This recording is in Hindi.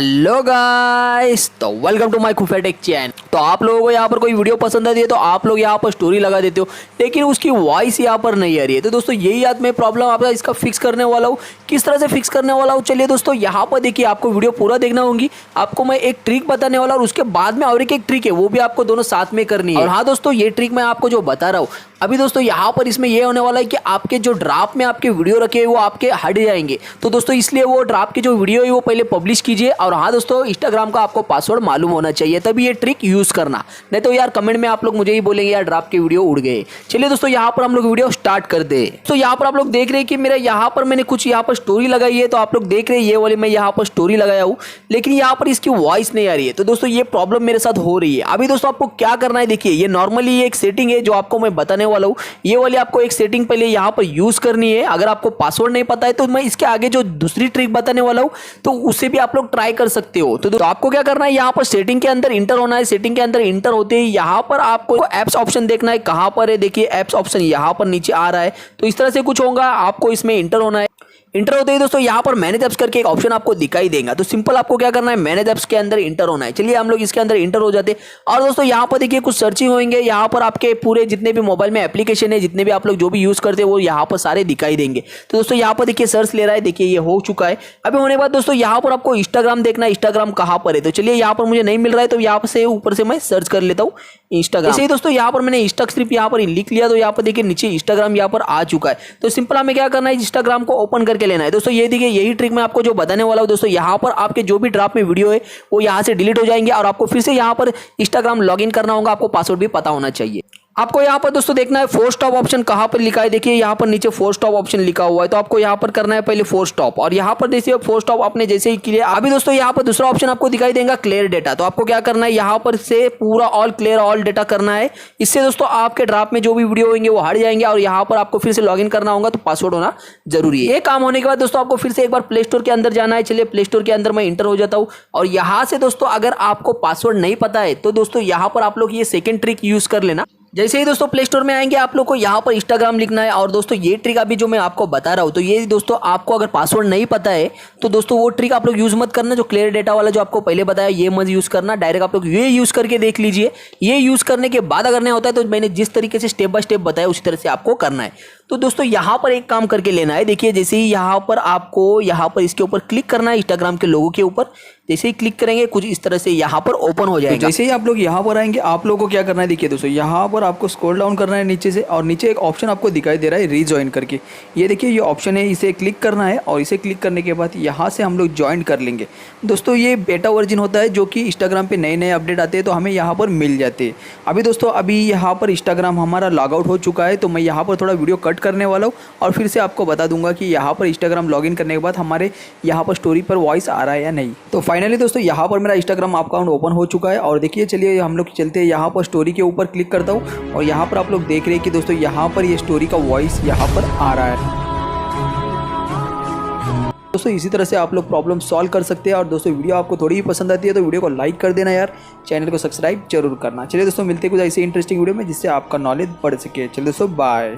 हेलो गाइस, तो वेलकम टू माय खुफिया टेक चैनल। तो आप लोगों को यहाँ पर कोई वीडियो पसंद आती है तो आप लोग यहाँ पर स्टोरी लगा देते हो, लेकिन उसकी वॉइस यहाँ पर नहीं आ रही है। तो दोस्तों यही आज मैं प्रॉब्लम आपका इसका फिक्स करने वाला हूँ। किस तरह से फिक्स करने वाला हूँ, चलिए दोस्तों यहाँ पर देखिए, आपको वीडियो पूरा देखना होगी। आपको मैं एक ट्रिक बताने वाला हूँ और उसके बाद में और एक ट्रिक है, वो भी आपको दोनों साथ में करनी है। और हाँ दोस्तों, ये ट्रिक मैं आपको जो बता रहा हूँ अभी दोस्तों, यहाँ पर इसमें ये होने वाला है कि आपके जो ड्राफ्ट में आपके वीडियो रखे हैं वो आपके हट जाएंगे। तो दोस्तों इसलिए वो ड्राफ्ट की जो वीडियो है वो पहले पब्लिश कीजिए। और हाँ दोस्तों, इंस्टाग्राम का आपको पासवर्ड मालूम होना चाहिए, तभी ये ट्रिक यूज करना। नहीं तो यार कमेंट में आप लोग मुझे ही बोलेंगे यार ड्राफ्ट के वीडियो उड़ गए। चलिए दोस्तों यहाँ पर हम लोग वीडियो स्टार्ट कर दे। तो यहाँ पर आप लोग देख रहे हैं कि मेरा यहाँ पर मैंने कुछ यहाँ पर स्टोरी लगाई है। तो आप लोग देख रहे हैं ये वाली मैं यहाँ पर स्टोरी लगाया हूँ, लेकिन यहाँ पर इसकी वॉइस नहीं आ रही है। तो दोस्तों ये प्रॉब्लम मेरे साथ हो रही है। अभी दोस्तों आपको क्या करना है, देखिए ये नॉर्मली एक सेटिंग है जो आपको मैं बताने वाला हूँ। ये वाली आपको एक सेटिंग पहले यहाँ पर यूज करनी है। अगर आपको पासवर्ड नहीं पता है तो मैं इसके आगे जो दूसरी ट्रिक बताने वाला हूँ तो उससे भी आप लोग ट्राई कर सकते हो। तो आपको क्या करना है, यहाँ पर सेटिंग के अंदर इंटर होना है। सेटिंग के अंदर इंटर होते ही यहाँ पर आपको एप्स ऑप्शन देखना है। कहाँ पर है, देखिए एप्स ऑप्शन यहाँ पर नीचे आ रहा है। तो इस तरह से कुछ होगा, आपको इसमें इंटर होना है। इंटर होते ही दोस्तों यहाँ पर मैनेज एप्स करके एक ऑप्शन आपको दिखाई देगा। तो सिंपल आपको क्या करना है, मैनेज एप्स के अंदर इंटर होना है। चलिए हम लोग इसके अंदर इंटर हो जाते हैं। और दोस्तों यहाँ पर देखिए कुछ सर्चिंग होंगे। यहाँ पर आपके पूरे जितने भी मोबाइल में एप्लीकेशन है, जितने भी आप लोग जो भी यूज करते हैं वो यहाँ पर सारे दिखाई देंगे। तो दोस्तों यहाँ पर देखिए सर्च ले रहा है, देखिए ये हो चुका है। अभी होने के बाद दोस्तों यहाँ पर आपको इंस्टाग्राम देखना है। इंस्टाग्राम कहाँ पर है, तो चलिए यहाँ पर मुझे नहीं मिल रहा है तो यहाँ से ऊपर से मैं सर्च कर लेता हूँ इंस्टाग्राम। ऐसे ही दोस्तों यहाँ पर मैंने इंस्टा सिर्फ यहाँ पर लिख लिया तो यहाँ पर देखिए नीचे इंस्टाग्राम यहाँ पर आ चुका है। तो सिंपल हमें क्या करना है, इंस्टाग्राम को ओपन करके लेना है। दोस्तों ये देखिए यही ट्रिक मैं आपको जो बताने वाला हूँ। दोस्तों यहाँ पर आपके जो भी ड्राफ्ट में वीडियो है वो यहाँ से डिलीट हो जाएंगे और आपको फिर से यहाँ पर इंस्टाग्राम लॉगिन करना होगा। आपको पासवर्ड भी पता होना चाहिए। आपको यहाँ पर दोस्तों देखना है फोर्स स्टॉप ऑप्शन कहाँ पर लिखा है। देखिए यहाँ पर नीचे फोर्स स्टॉप ऑप्शन लिखा हुआ है। तो आपको यहाँ पर करना है पहले फोर्स स्टॉप, और यहाँ पर देखिए फोर्स स्टॉप आपने जैसे ही क्लियर। अभी दोस्तों यहाँ पर दूसरा ऑप्शन आपको दिखाई देगा क्लियर डेटा। तो आपको क्या करना है, यहाँ पर से पूरा ऑल क्लियर ऑल डेटा करना है। इससे दोस्तों आपके ड्राफ्ट में जो भी वीडियो होंगे वो हट जाएंगे और यहाँ पर आपको फिर से लॉगिन करना होगा। तो पासवर्ड होना जरूरी है। ये काम होने के बाद दोस्तों आपको फिर से एक बार प्ले स्टोर के अंदर जाना है। चलिए प्ले स्टोर के अंदर मैं इंटर हो जाता हूँ। और यहाँ से दोस्तों अगर आपको पासवर्ड नहीं पता है तो दोस्तों यहाँ पर आप लोग ये सेकेंड ट्रिक यूज कर लेना। जैसे ही दोस्तों प्ले स्टोर में आएंगे आप लोग को यहाँ पर इंस्टाग्राम लिखना है। और दोस्तों ये ट्रिक अभी जो मैं आपको बता रहा हूँ, तो ये दोस्तों आपको अगर पासवर्ड नहीं पता है तो दोस्तों वो ट्रिक आप लोग यूज मत करना। जो क्लियर डेटा वाला जो आपको पहले बताया ये मत यूज करना। डायरेक्ट आप लोग ये यूज करके देख लीजिए। ये यूज करने के बाद अगर नहीं होता है तो मैंने जिस तरीके से स्टेप बाय स्टेप बताया उसी तरह से आपको करना है। तो दोस्तों यहाँ पर एक काम करके लेना है। देखिए जैसे ही यहाँ पर आपको यहाँ पर इसके ऊपर क्लिक करना है, इंस्टाग्राम के लोगों के ऊपर जैसे ही क्लिक करेंगे कुछ इस तरह से यहाँ पर ओपन हो जाएगा। तो जैसे ही आप लोग यहाँ पर आएंगे आप लोगों को क्या करना है, देखिए दोस्तों यहाँ पर आपको स्क्रॉल डाउन करना है नीचे से, और नीचे एक ऑप्शन आपको दिखाई दे रहा है रीजॉइन करके। ये देखिए ये ऑप्शन है, इसे क्लिक करना है। और इसे क्लिक करने के बाद यहाँ से हम लोग ज्वाइन कर लेंगे। दोस्तों ये बेटा वर्जन होता है जो कि इंस्टाग्राम पे नए नए अपडेट आते हैं तो हमें यहाँ पर मिल जाते हैं। अभी दोस्तों अभी यहाँ पर इंस्टाग्राम हमारा लॉग आउट हो चुका है। तो मैं यहाँ पर थोड़ा वीडियो कट करने वाला हूँ और फिर से आपको बता दूंगा कि यहाँ पर इंस्टाग्राम लॉगिन करने के बाद हमारे यहाँ पर स्टोरी पर वॉइस आ रहा है या नहीं। तो फाइनली दोस्तों यहाँ पर मेरा इंस्टाग्राम अकाउंट ओपन हो चुका है। और देखिए चलिए हम लोग चलते हैं, यहाँ पर स्टोरी के ऊपर क्लिक करता हूँ। और यहाँ पर आप लोग देख रहे हैं कि दोस्तों यहाँ पर ये स्टोरी का वॉइस यहाँ पर आ रहा है। दोस्तों इसी तरह से आप लोग प्रॉब्लम सॉल्व कर सकते हैं। और दोस्तों वीडियो आपको थोड़ी ही पसंद आती है तो वीडियो को लाइक कर देना यार, चैनल को सब्सक्राइब जरूर करना। चलिए दोस्तों मिलते हैं कुछ ऐसे इंटरेस्टिंग वीडियो में जिससे आपका नॉलेज बढ़ सके। चलिए दोस्तों बाय।